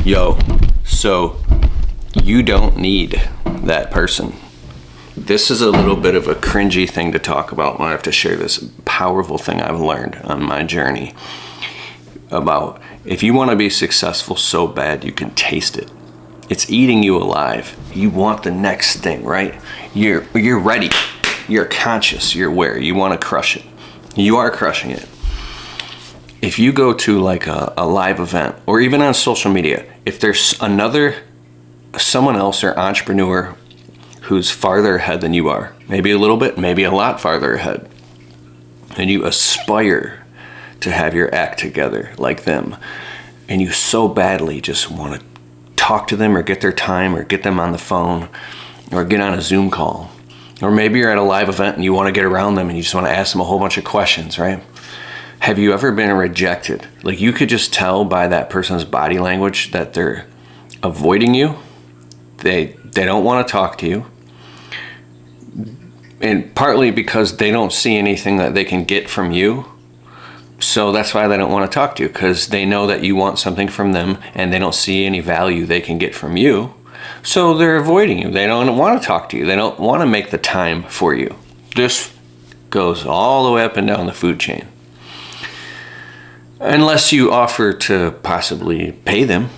Yo, so you don't need that person. This is a little bit of a cringy thing to talk about when I have to share this powerful thing I've learned on my journey about if you want to be successful so bad you can taste it. It's eating you alive. You want the next thing, right? You're ready. You're conscious. You're aware. You want to crush it. You are crushing it. If you go to like a live event or even on social media, if there's someone else or entrepreneur who's farther ahead than you are, maybe a little bit, maybe a lot farther ahead, and you aspire to have your act together like them, and you so badly just want to talk to them or get their time or get them on the phone or get on a Zoom call, or maybe you're at a live event and you want to get around them and you just want to ask them a whole bunch of questions, right? Have you ever been rejected? Like, you could just tell by that person's body language that they're avoiding you. They don't want to talk to you. And partly because they don't see anything that they can get from you. So that's why they don't want to talk to you, because they know that you want something from them and they don't see any value they can get from you. So they're avoiding you. They don't want to talk to you. They don't want to make the time for you. This goes all the way up and down the food chain. Unless you offer to possibly pay them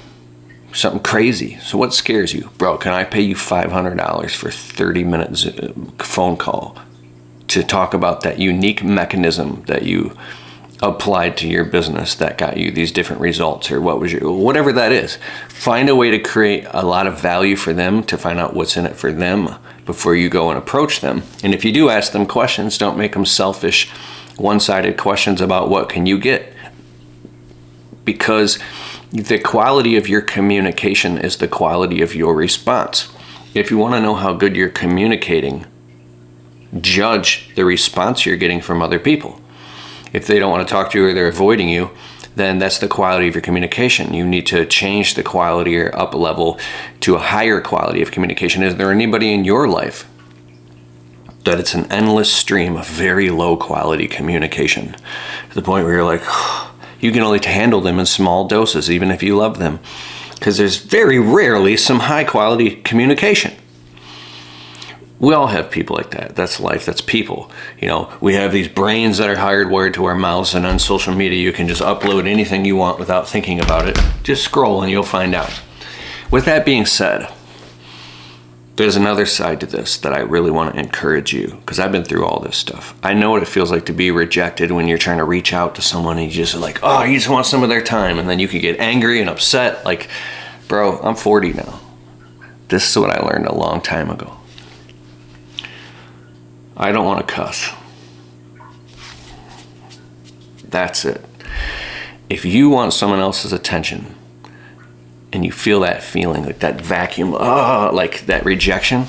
something crazy. So what scares you? Bro, can I pay you $500 for 30 minutes phone call to talk about that unique mechanism that you applied to your business that got you these different results, or whatever that is? Find a way to create a lot of value for them, to find out what's in it for them before you go and approach them. And if you do ask them questions, don't make them selfish, one-sided questions about what can you get. Because the quality of your communication is the quality of your response. If you want to know how good you're communicating, judge the response you're getting from other people. If they don't want to talk to you or they're avoiding you, then that's the quality of your communication. You need to change the quality or up a level to a higher quality of communication. Is there anybody in your life that it's an endless stream of very low quality communication to the point where you're like, you can only handle them in small doses, even if you love them, because there's very rarely some high quality communication. We all have people like that. That's life. That's people. You know, we have these brains that are hardwired to our mouths, and on social media, you can just upload anything you want without thinking about it. Just scroll and you'll find out. With that being said, there's another side to this that I really want to encourage you, because I've been through all this stuff. I know what it feels like to be rejected when you're trying to reach out to someone and you just like, oh, you just want some of their time. And then you can get angry and upset. Like, bro, I'm 40 now. This is what I learned a long time ago. I don't want to cuss. That's it. If you want someone else's attention and you feel that feeling, like that vacuum, like that rejection,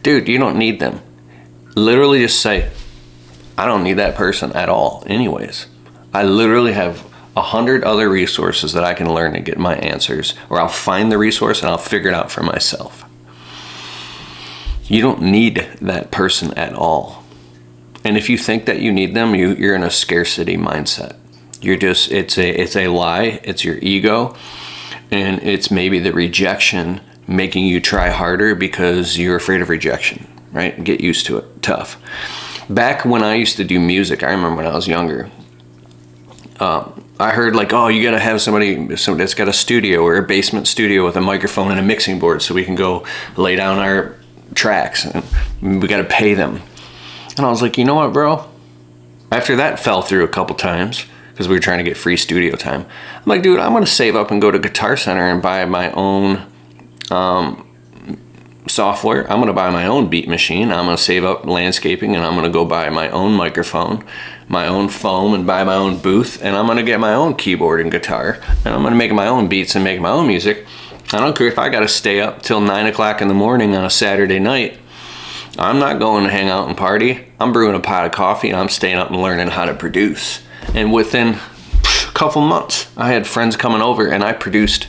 dude, you don't need them. Literally just say, I don't need that person at all anyways. I literally have 100 other resources that I can learn to get my answers, or I'll find the resource and I'll figure it out for myself. You don't need that person at all. And if you think that you need them, you're in a scarcity mindset. It's a lie. It's your ego. And it's maybe the rejection making you try harder because you're afraid of rejection, right? Get used to it. Tough. Back when I used to do music, I remember when I was younger, I heard like, oh, you got to have somebody that's got a studio or a basement studio with a microphone and a mixing board so we can go lay down our tracks, and we got to pay them. And I was like, you know what, bro? After that fell through a couple times because we were trying to get free studio time, I'm like, dude, I'm going to save up and go to Guitar Center and buy my own software. I'm going to buy my own beat machine. I'm going to save up landscaping, and I'm going to go buy my own microphone, my own foam, and buy my own booth, and I'm going to get my own keyboard and guitar, and I'm going to make my own beats and make my own music. I don't care if I got to stay up till 9 o'clock in the morning on a Saturday night. I'm not going to hang out and party. I'm brewing a pot of coffee and I'm staying up and learning how to produce. And within a couple months, I had friends coming over and I produced,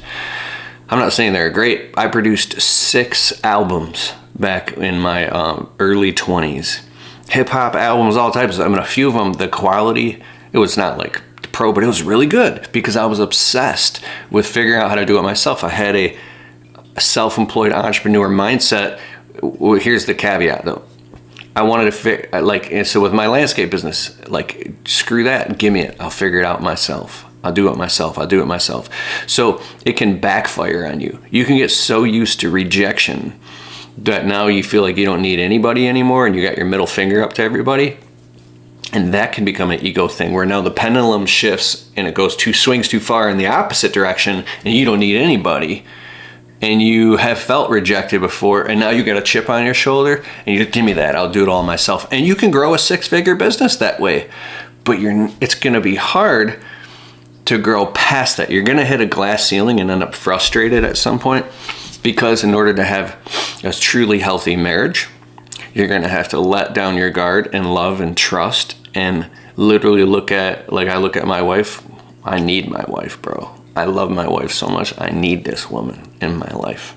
I'm not saying they're great, I produced 6 albums back in my early 20s. Hip hop albums, all types. I mean, a few of them, the quality, it was not like pro, but it was really good because I was obsessed with figuring out how to do it myself. I had a self-employed entrepreneur mindset. Well, here's the caveat though. I wanted to so with my landscape business, like, screw that, give me it. I'll figure it out myself. I'll do it myself. So it can backfire on you. You can get so used to rejection that now you feel like you don't need anybody anymore and you got your middle finger up to everybody. And that can become an ego thing where now the pendulum shifts and it swings too far in the opposite direction and you don't need anybody. And you have felt rejected before and now you got a chip on your shoulder and you give me that, I'll do it all myself. And you can grow a 6-figure business that way. But it's gonna be hard to grow past that. You're gonna hit a glass ceiling and end up frustrated at some point, because in order to have a truly healthy marriage, you're gonna have to let down your guard and love and trust and literally I look at my wife. I need my wife, bro. I love my wife so much. I need this woman in my life.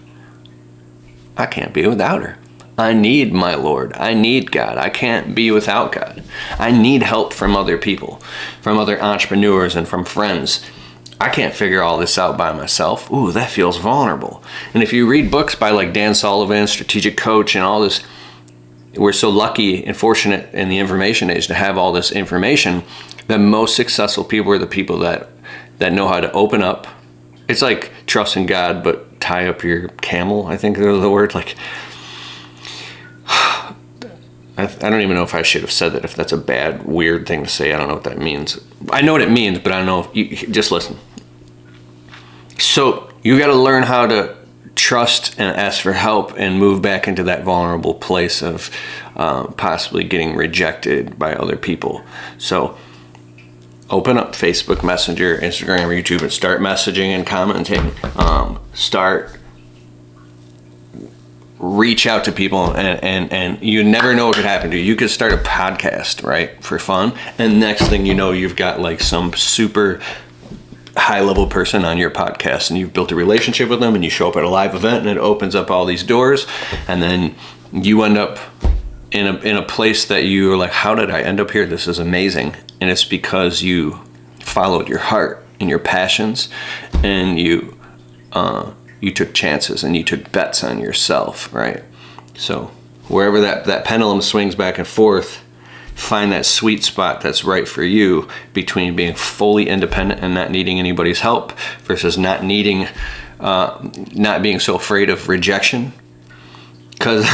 I can't be without her. I need my Lord. I need God. I can't be without God. I need help from other people, from other entrepreneurs and from friends. I can't figure all this out by myself. Ooh, that feels vulnerable. And if you read books by like Dan Sullivan, Strategic Coach, and all this, we're so lucky and fortunate in the information age to have all this information. The most successful people are the people that know how to open up. It's like trusting God, but tie up your camel, I think is the word. Like, I don't even know if I should have said that, if that's a bad, weird thing to say. I don't know what that means. I know what it means, but I don't know. If you just listen. So you got to learn how to trust and ask for help and move back into that vulnerable place of possibly getting rejected by other people. So open up Facebook Messenger, Instagram, or YouTube, and start messaging and commenting. Reach out to people, and you never know what could happen to you. You could start a podcast, right, for fun, and next thing you know, you've got like some super high-level person on your podcast, and you've built a relationship with them, and you show up at a live event, and it opens up all these doors, and then you end up in a place that you're like, how did I end up here? This is amazing. And it's because you followed your heart and your passions, and you took chances and you took bets on yourself, right? So wherever that pendulum swings back and forth, find that sweet spot that's right for you between being fully independent and not needing anybody's help versus not being so afraid of rejection. Because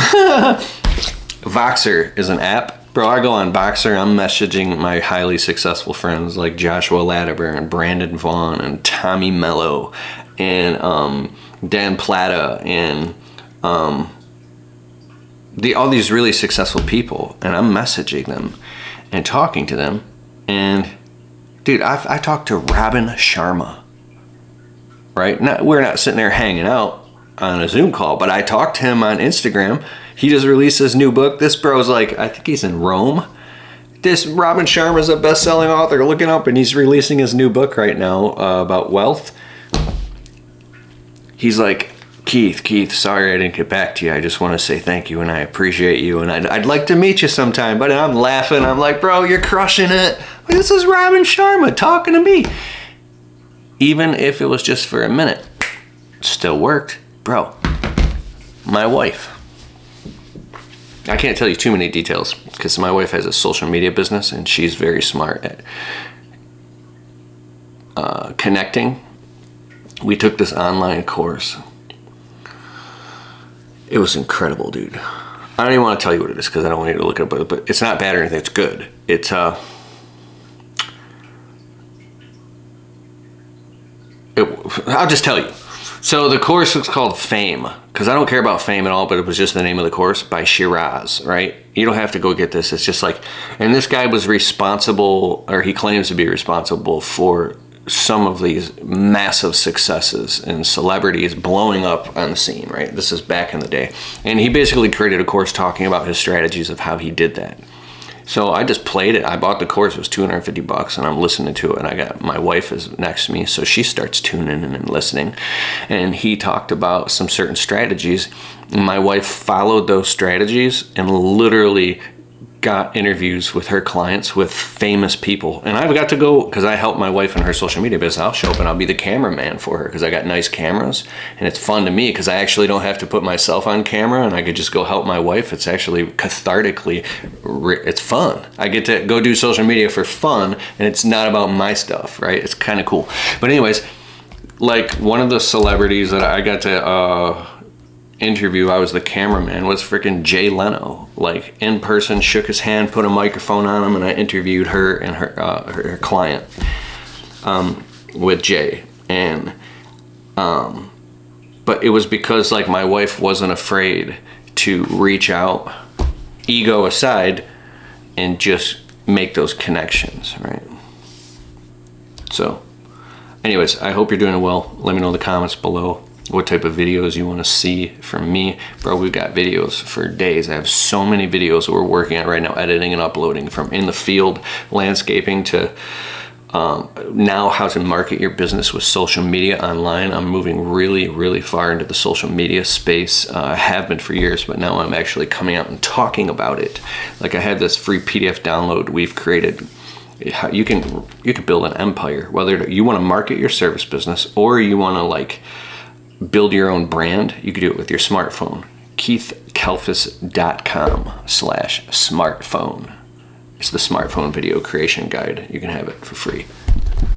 Voxer is an app. Bro, I go on Voxer, I'm messaging my highly successful friends like Joshua Latimer and Brandon Vaughn and Tommy Mello and Dan Plata and all these really successful people, and I'm messaging them and talking to them. And dude, I talked to Robin Sharma, right? We're not sitting there hanging out on a Zoom call, but I talked to him on Instagram. He just released his new book. This bro's like, I think he's in Rome. This Robin Sharma is a best-selling author. Look him up, and he's releasing his new book right now about wealth. He's like, Keith, sorry I didn't get back to you. I just want to say thank you, and I appreciate you, and I'd like to meet you sometime. But I'm laughing. I'm like, bro, you're crushing it. This is Robin Sharma talking to me. Even if it was just for a minute, it still worked. Bro, my wife. I can't tell you too many details because my wife has a social media business, and she's very smart at connecting. We took this online course. It was incredible, dude. I don't even want to tell you what it is because I don't want you to look it up, but it's not bad or anything. It's good. It's I'll just tell you. So the course is called Fame, because I don't care about fame at all, but it was just the name of the course, by Shiraz, right? You don't have to go get this. It's just like, and this guy was responsible, or he claims to be responsible for some of these massive successes and celebrities blowing up on the scene, right? This is back in the day. And he basically created a course talking about his strategies of how he did that. So I just played it. I bought the course. It was $250, and I'm listening to it. And I got my wife is next to me, so she starts tuning in and listening. And he talked about some certain strategies. And my wife followed those strategies and literally got interviews with her clients with famous people, and I've got to go because I help my wife in her social media business. I'll show up and I'll be the cameraman for her because I got nice cameras, and it's fun to me because I actually don't have to put myself on camera, and I could just go help my wife. It's actually cathartically, it's fun. I get to go do social media for fun, and it's not about my stuff, right? It's kind of cool. But anyways, like one of the celebrities that I got to interview, I was the cameraman, was freaking Jay Leno. Like in person, shook his hand, put a microphone on him, and I interviewed her and her client with Jay. And but it was because like my wife wasn't afraid to reach out, ego aside, and just make those connections, right? So anyways, I hope you're doing well. Let me know in the comments below what type of videos you want to see from me. Bro, we've got videos for days. I have so many videos that we're working on right now, editing and uploading, from in the field, landscaping, to now how to market your business with social media online. I'm moving really, really far into the social media space. I have been for years, but now I'm actually coming out and talking about it. Like I have this free PDF download we've created. You can build an empire, whether you want to market your service business or you want to like build your own brand. You can do it with your smartphone. KeithKelfis.com/smartphone. It's the smartphone video creation guide. You can have it for free.